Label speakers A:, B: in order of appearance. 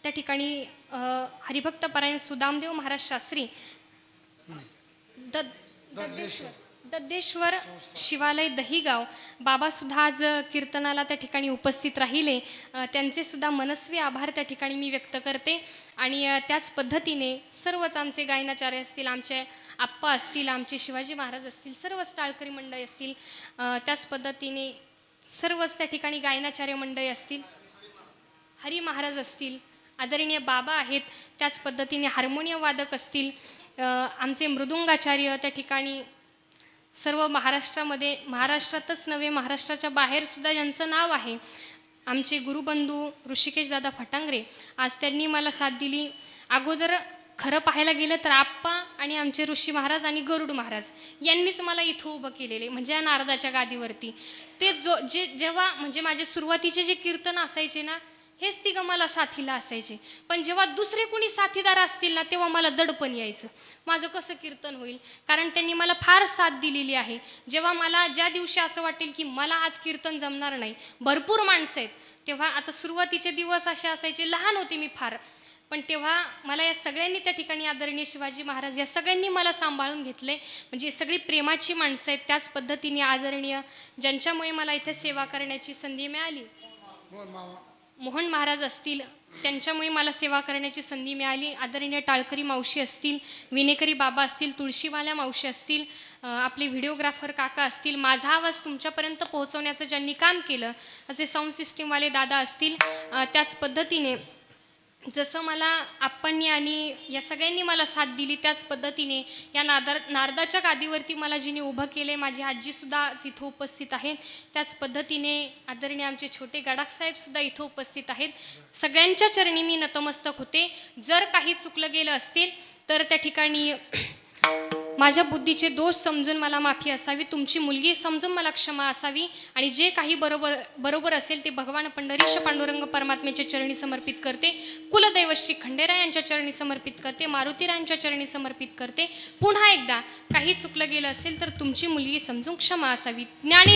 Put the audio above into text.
A: त्या ठिकाणी हरिभक्त परायण सुदामदेव महाराज शास्त्री दद्देश्वर शिवालय दहीगाव बाबासुद्धा आज कीर्तनाला त्या ठिकाणी उपस्थित राहिले. त्यांचे सुद्धा मनस्वी आभार त्या ठिकाणी मी व्यक्त करते. आणि त्याच पद्धतीने सर्वच आमचे गायनाचार्य असतील, आमचे आप्पा असतील, आमचे शिवाजी महाराज असतील, सर्वच टाळकरी मंडळी असतील, त्याच पद्धतीने सर्वच त्या ठिकाणी गायनाचार्य मंडळी असतील, हरी महाराज असतील, आदरणीय बाबा आहेत, त्याच पद्धतीने हार्मोनियम वादक असतील, आमचे मृदुंगाचार्य त्या ठिकाणी सर्व महाराष्ट्रातच नव्हे महाराष्ट्राच्या बाहेरसुद्धा ज्यांचं नाव आहे, आमचे गुरुबंधू ऋषिकेश दादा फटांगरे, आज त्यांनी मला साथ दिली. अगोदर खरं पाहायला गेलं तर आप्पा आणि आमचे ऋषी महाराज आणि गरुड महाराज यांनीच मला इथं उभं केलेले, म्हणजे या नारदाच्या गादीवरती. ते जेव्हा म्हणजे माझे सुरुवातीचे जे कीर्तन असायचे ना, हेच तिघं मला साथीला असायचे. पण जेव्हा दुसरे कोणी साथीदार असतील ना, तेव्हा मला दडपण यायचं, माझं कसं कीर्तन होईल. कारण त्यांनी मला फार साथ दिलेली आहे. जेव्हा मला ज्या दिवशी असं वाटेल की मला आज कीर्तन जमणार नाही, भरपूर माणसं आहेत, तेव्हा आता सुरुवातीचे दिवस असे असायचे, लहान होते मी फार, पण तेव्हा मला या सगळ्यांनी त्या ठिकाणी आदरणीय शिवाजी महाराज या सगळ्यांनी मला सांभाळून घेतले. म्हणजे सगळी प्रेमाची माणसं आहेत. त्याच पद्धतीने आदरणीय ज्यांच्यामुळे मला इथे सेवा करण्याची संधी मिळाली, मोहन महाराज असतील, त्यांच्यामुळे मला सेवा करण्याची संधी मिळाली. आदरणीय टाळकरी मावशी असतील, विनेकरी बाबा असतील, तुळशीवाल्या मावशी असतील, आपले व्हिडिओग्राफर काका असतील, माझा आवाज तुमच्यापर्यंत पोहोचवण्याचं ज्यांनी काम केलं असे साऊंड सिस्टीमवाले दादा असतील, त्याच पद्धतीने जसं मला आप्पांनी आणि या सगळ्यांनी मला साथ दिली, त्याच पद्धतीने या नारदाच्या गादीवरती मला जिने उभं केले, माझी आजीसुद्धा इथं उपस्थित आहेत. त्याच पद्धतीने आदरणीय आमचे छोटे गडाखसाहेबसुद्धा इथं उपस्थित आहेत. सगळ्यांच्या चरणी मी नतमस्तक होते. जर काही चुकलं गेलं असेल तर त्या ठिकाणी माझ्या बुद्धीचे दोष समजून मला माफी असावी, तुमची मुलगी समजून मला क्षमा असावी. आणि जे काही बरोबर असेल ते भगवान पंढरीश पांडुरंग परमात्म्याच्या चरणी समर्पित करते. कुलदैव श्री खंडेराय यांच्या चरणी समर्पित करते, मारुतीरायांच्या चरणी समर्पित करते. पुन्हा एकदा काही चुकलं गेलं असेल तर तुमची मुलगी समजून क्षमा असावी. ज्ञानी